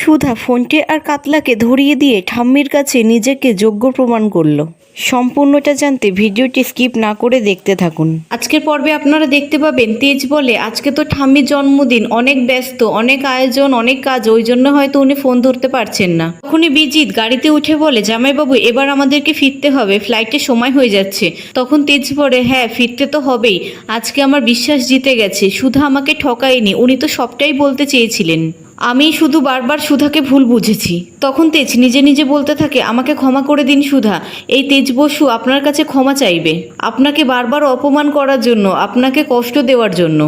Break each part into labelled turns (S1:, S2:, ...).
S1: সুধা ফোনটে আর কাতলাকে ধরিয়ে দিয়ে ঠাম্মির কাছে নিজেকে যোগ্য প্রমাণ করলো। সম্পূর্ণটা জানতে ভিডিওটি স্কিপ না করে দেখতে থাকুন। আজকের পর্বে আপনারা দেখতে পাবেন তেজ বলে আজকে তো ঠাম্মির জন্মদিন, অনেক ব্যস্ত, অনেক আয়োজন, অনেক কাজ, ওই জন্য হয়তো উনি ফোন ধরতে পারছেন না। তখনই বিজিৎ গাড়িতে উঠে বলে, জামাইবাবু এবার আমাদেরকে ফিরতে হবে, ফ্লাইটের সময় হয়ে যাচ্ছে। তখন তেজ বলে, হ্যাঁ ফিরতে তো হবেই, আজকে আমার বিশ্বাস জিতে গেছে, সুধা আমাকে ঠকায়নি, উনি তো সবটাই বলতে চেয়েছিলেন, আমি শুধু বারবার সুধাকে ভুল বুঝেছি। তখন তেজ নিজে নিজে বলতে থাকে, আমাকে ক্ষমা করে দিন সুধা, এই তেজ বসু আপনার কাছে ক্ষমা চাইবে, আপনাকে বারবার অপমান করার জন্য, আপনাকে কষ্ট দেওয়ার জন্য।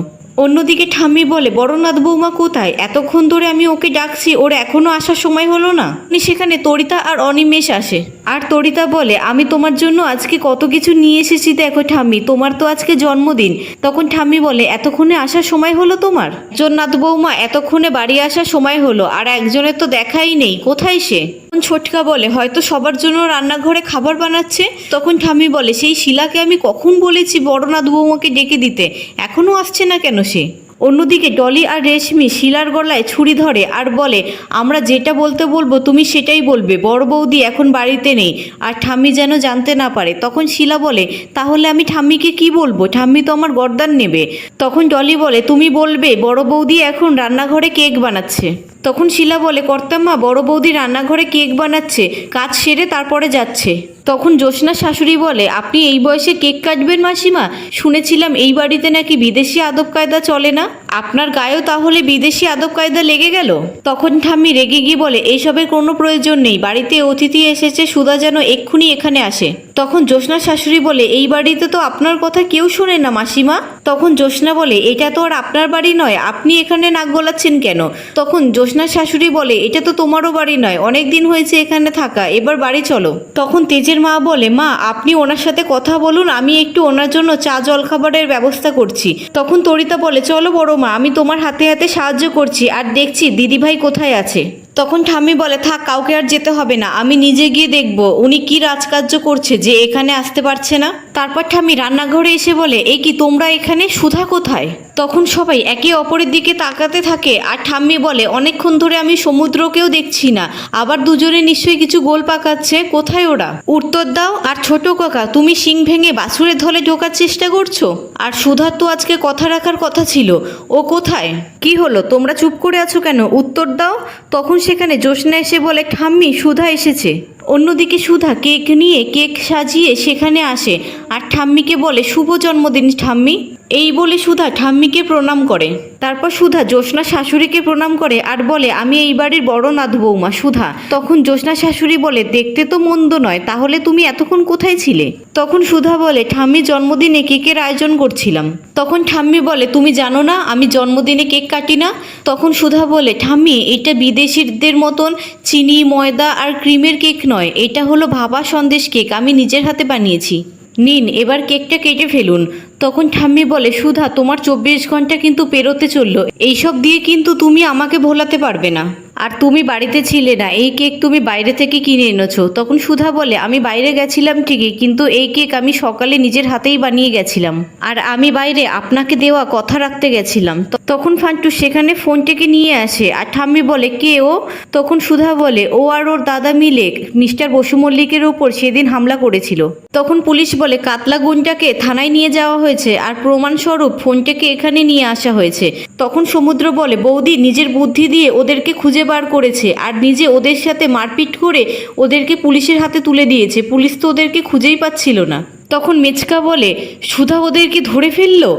S1: অন্যদিকে ঠাম্মি বলে, বড়নাথ বৌমা কোথায়? এতক্ষণ ধরে আমি ওকে ডাকছি, ওর এখনো আসার সময় হলো না। সেখানে তরিতা আর অনিমেষ আসে, আর তরিতা বলে, আমি তোমার জন্য আজকে কত কিছু নিয়ে এসেছি দেখো ঠাম্মি, তোমার তো আজকে জন্মদিন। তখন ঠাম্মি বলে, এতক্ষণে আসার সময় হলো তোমার? জগন্নাথ বৌমা এতক্ষণে বাড়ি আসার সময় হলো, আর একজনের তো দেখাই নেই, কোথায় সে? ছোটকা বলে, হয়তো সবার জন্য রান্নাঘরে খাবার বানাচ্ছে। তখন ঠাম্মি বলে, সেই শিলাকে আমি কখন বলেছি বড়নাথ বৌমাকে ডেকে দিতে, এখনো আসছে না কেন সে? অন্যদিকে ডলি আর রেশমি শিলার গলায় ছুরি ধরে আর বলে, আমরা যেটা বলতে বলবো তুমি সেটাই বলবে, বড় বৌদি এখন বাড়িতে নেই, আর ঠাম্মি যেন জানতে না পারে। তখন শিলা বলে, তাহলে আমি ঠাম্মিকে কি বলবো? ঠাম্মি তো আমার গর্দান নেবে। তখন ডলি বলে, তুমি বলবে বড় বৌদি এখন রান্নাঘরে কেক বানাচ্ছে। তখন শিলা বলে, কর্তাম্মা বড় বৌদি রান্নাঘরে কেক বানাচ্ছে, কাজ সেরে তারপরে যাচ্ছে। তখন জ্যোৎস্না শাশুড়ি বলে, আপনি এই বয়সে কেক কাটবেন মাসিমা? শুনেছিলাম এই বাড়িতে নাকি বিদেশি আদব কায়দা চলে না, আপনার গায়েও তাহলে বিদেশি আদব কায়দা লেগে গেল? তখন ঠাম্মি রেগে গিয়ে বলে, এইসবের কোনো প্রয়োজন নেই, বাড়িতে অতিথি এসেছে, সুধা যেন এক্ষুনি এখানে আসে। তখন জ্যোৎস্না শাশুড়ি বলে, এই বাড়িতে তো আপনার কথা কেউ শোনে না মাসিমা। তখন জ্যোৎস্না বলে, এটা তো আর আপনার বাড়ি নয়, আপনি এখানে নাক গলাচ্ছেন কেন? তখন জ্যোৎস্নার শাশুড়ি বলে, এটা তো তোমারও বাড়ি নয়, অনেক দিন হয়েছে এখানে থাকা, এবার বাড়ি চলো। তখন তেজের মা বলে, মা আপনি ওনার সাথে কথা বলুন, আমি একটু ওনার জন্য চা জল খাবারের ব্যবস্থা করছি। তখন তরিতা বলে, চলো বড় মা, আমি তোমার হাতে হাতে সাহায্য করছি, আর দেখছি দিদিভাই কোথায় আছে। তখন ঠাম্মি বলে, থাক কাউকে আর যেতে হবে না, আমি নিজে গিয়ে দেখব উনি কি রাজকার্য করছে যে এখানে আসতে পারছে না। তারপর ঠাম্মি রান্নাঘরে এসে বলে, এই কি তোমরা এখানে, সুধা কোথায়? তখন সবাই একে অপরের দিকে তাকাতে থাকে, আর ঠাম্মি বলে, অনেকক্ষণ ধরে আমি সমুদ্রকেও দেখছি না, আবার দুজনে নিশ্চয়ই কিছু গোল পাকাচ্ছে, কোথায় ওরা? উত্তর দাও। আর ছোট কাকা, তুমি শিং ভেঙে বাছুরের ধলে ঢোকার চেষ্টা করছো? আর সুধার তো আজকে কথা রাখার কথা ছিল, ও কোথায়? কি হলো, তোমরা চুপ করে আছো কেন? উত্তর দাও। তখন সেখানে জ্যোৎস্না এসে বলে, ঠাম্মি সুধা এসেছে। অন্যদিকে সুধা কেক নিয়ে কেক সাজিয়ে সেখানে আসে, আর ঠাম্মিকে বলে, শুভ জন্মদিন ঠাম্মি। এই বলে সুধা ঠাম্মিকে প্রণাম করে। তারপর সুধা জ্যোৎস্না শাশুড়িকে প্রণাম করে আর বলে, আমি এই বাড়ির বড় নাথ বৌমা সুধা। তখন জ্যোৎস্না শাশুড়ি বলে, দেখতে তো মন্দ নয়, তাহলে তুমি এতক্ষণ কোথায় ছিলে? তখন সুধা বলে, ঠাম্মি জন্মদিনে কেকের আয়োজন করছিলাম। তখন ঠাম্মি বলে, তুমি জানো না আমি জন্মদিনে কেক কাটি না? তখন সুধা বলে, ঠাম্মি এটা বিদেশিদের মতন চিনি ময়দা আর ক্রিমের কেক নয়, এটা হলো ভাপা সন্দেশ কেক, আমি নিজের হাতে বানিয়েছি, নিন এবার কেকটা কেটে ফেলুন। তখন ঠাম্মি বলে, সুধা তোমার 24 ঘন্টা কিন্তু পেরোতে চললো, এইসব দিয়ে কিন্তু তুমি আমাকে ভোলাতে পারবে না, আর তুমি বাড়িতে ছিলে না, এই কেক তুমি বাইরে থেকে কিনে এনেছো। তখন সুধা বলে, আমি বাইরে গেছিলাম ঠিকই, কিন্তু এই কেক আমি সকালে নিজের হাতেই বানিয়ে গেছিলাম, আর আমি বাইরে আপনাকে দেওয়া কথা রাখতে গেছিলাম। তখন ফান্টু সেখানে ফোনটাকে নিয়ে আসে, আর ঠাম্মি বলে, কে ও? তখন সুধা বলে, ও আর ওর দাদা মিলে মিস্টার বসু মল্লিকের উপর সেদিন হামলা করেছিল। তখন পুলিশ বলে, কাতলা গুণটাকে থানায় নিয়ে যাওয়া হয়েছে, আর প্রমাণস্বরূপ ফোনটাকে এখানে নিয়ে আসা হয়েছে। তখন সমুদ্র বলে, বৌদি নিজের বুদ্ধি দিয়ে ওদেরকে খুঁজে বার করেছে, আর নিজে ওদের সাথে মারপিট করে ওদেরকে পুলিশের হাতে তুলে দিয়েছে, পুলিশ তো ওদেরকে খুঁজেই পাচ্ছিল না। তখন মেচকা বলে, সুধা ওদেরকে ধরে ফেললো?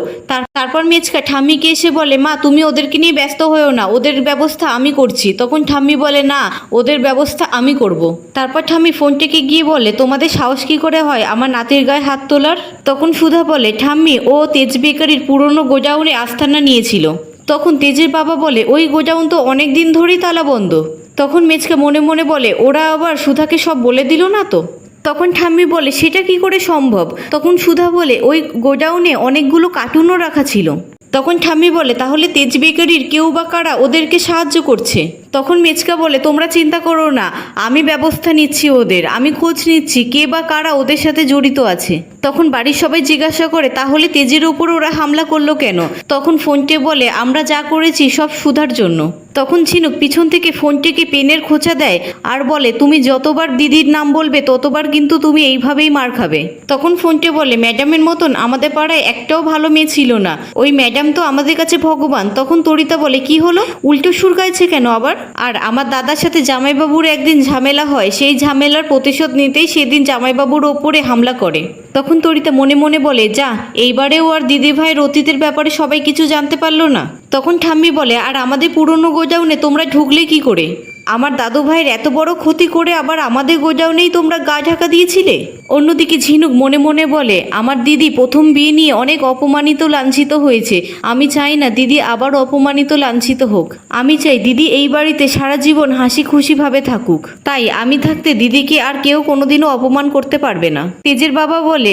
S1: তারপর মেচকা ঠাম্মিকে এসে বলে, মা তুমি ওদেরকে নিয়ে ব্যস্ত হয়েও না, ওদের ব্যবস্থা আমি করছি। তখন ঠাম্মি বলে, না ওদের ব্যবস্থা আমি করব। তারপর ঠাম্মি ফোনটাকে গিয়ে বলে, তোমাদের সাহস কি করে হয় আমার নাতির গায়ে হাত তোলার? তখন সুধা বলে, ঠাম্মি ও তেজ বেকারির পুরনো গোডাউনে আস্তানা নিয়েছিল। তখন তেজের বাবা বলে, ওই গোডাউন তো অনেক দিন ধরেই তালা বন্ধ। তখন মেচকা মনে মনে বলে, ওরা আবার সুধাকে সব বলে দিল না তো? তখন ঠাম্মি বলে, সেটা কি করে সম্ভব? তখন সুধা বলে, ওই গোডাউনে অনেকগুলো কার্টুনও রাখা ছিল। তখন ঠাম্মি বলে, তাহলে তেজ বেকারির কেউ বা কারা ওদেরকে সাহায্য করছে। তখন মেচকা বলে, তোমরা চিন্তা করো না, আমি ব্যবস্থা নিচ্ছি ওদের, আমি খোঁজ নিচ্ছি কে বা কারা ওদের সাথে জড়িত আছে। তখন বাড়ির সবাই জিজ্ঞাসা করে, তাহলে তেজের উপর ওরা হামলা করলো কেন? তখন ফোনটে বলে, আমরা যা করেছি সব সুধার জন্য। তখন ঝিনুক পিছন থেকে ফোনটিকে পেনের খোঁচা দেয় আর বলে, তুমি যতবার দিদির নাম বলবে ততবার কিন্তু তুমি এইভাবেই মার খাবে। তখন ফোনটে বলে, ম্যাডামের মতন আমাদের পাড়ায় একটাও ভালো মেয়ে ছিল না, ওই ম্যাডাম তো আমাদের কাছে ভগবান। তখন তরিতা বলে, কি হলো, উল্টো সুর গাইছে কেন আবার? আর আমার দাদার সাথে জামাইবাবুর একদিন ঝামেলা হয়, সেই ঝামেলার প্রতিশোধ নিতেই সেদিন জামাইবাবুর ওপরে হামলা করে। তখন তরিতা মনে মনে বলে, যা, এইবারেও আর দিদিভাইয়ের অতীতের ব্যাপারে সবাই কিছু জানতে পারলো না। তখন ঠাম্মি বলে, আর আমাদের পুরনো গোডাউনে তোমরা ঢুকলে কি করে? আমার দাদু ভাইয়ের এত বড় ক্ষতি করে আবার আমাদের গোডাউনেই তোমরা গা ঢাকা দিয়েছিলে। অন্যদিকে ঝিনুক মনে মনে বলে, আমার দিদি প্রথম বিয়ে নিয়ে অনেক অপমানিত লাঞ্ছিত হয়েছে, আমি চাই না দিদি আবার অপমানিত লাঞ্ছিত হোক। আমি চাই দিদি এই বাড়িতে সারা জীবন হাসি খুশিভাবে থাকুক। তাই আমি থাকতে দিদিকে আর কেউ কোনোদিনও অপমান করতে পারবে না। তেজের বাবা বলে,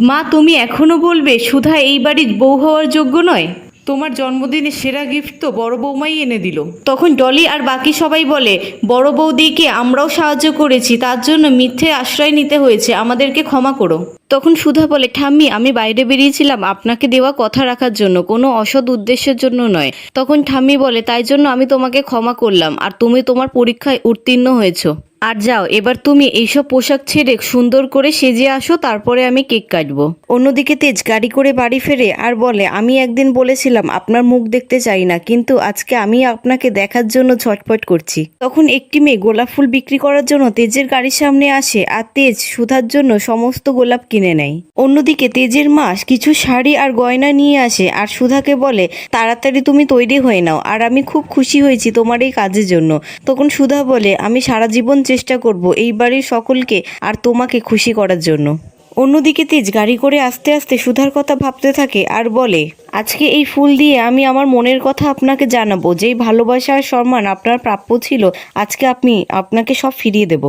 S1: মা তুমি এখনো বলবে সুধা এই বাড়ির বউ হওয়ার যোগ্য নয়? তোমার জন্মদিনে সেরা গিফট তো বড় বৌমাই এনে দিল। তখন ডলি আর বাকি সবাই বলে, বড় বৌদিকে আমরাও সাহায্য করেছি, তার জন্য মিথ্যে আশ্রয় নিতে হয়েছে, আমাদেরকে ক্ষমা করো। তখন সুধা বলে, ঠাম্মি আমি বাইরে বেরিয়েছিলাম আপনাকে দেওয়া কথা রাখার জন্য, কোনো অসৎ উদ্দেশ্যের জন্য নয়। তখন ঠাম্মি বলে, তাই জন্য আমি তোমাকে ক্ষমা করলাম, আর তুমি তোমার পরীক্ষায় উত্তীর্ণ হয়েছো। আর যাও, এবার তুমি এইসব পোশাক ছেড়ে সুন্দর করে সেজে আসো, তারপরে আমি কেক কাটবো। অন্যদিকে তেজ গাড়ি করে বাড়ি ফেরে আর বলে, আমি একদিন বলেছিলাম আপনার মুখ দেখতে চাই না, কিন্তু আজকে আমি আপনাকে দেখার জন্য ছটফট করছি। তখন একটি মেয়ে গোলাপ ফুল বিক্রি করার জন্য তেজের গাড়ির সামনে আসে আর তেজ সুধার জন্য সমস্ত গোলাপ কিনে নেয়। অন্যদিকে তেজের মা কিছু শাড়ি আর গয়না নিয়ে আসে আর সুধাকে বলে, তাড়াতাড়ি তুমি তৈরি হয়ে নাও, আর আমি খুব খুশি হয়েছি তোমার এই কাজের জন্য। তখন সুধা বলে, আমি সারা জীবন চেষ্টা করব এই বাড়ির সকলকে আর তোমাকে খুশি করার জন্য। অন্যদিকে তেজ গাড়ি করে আস্তে আস্তে সুধার কথা ভাবতে থাকে আর বলে, আজকে এই ফুল দিয়ে আমি আমার মনের কথা আপনাকে জানাবো, যেই ভালোবাসা আর সম্মান আপনার প্রাপ্য ছিল, আজকে আপনাকে সব ফিরিয়ে দেব।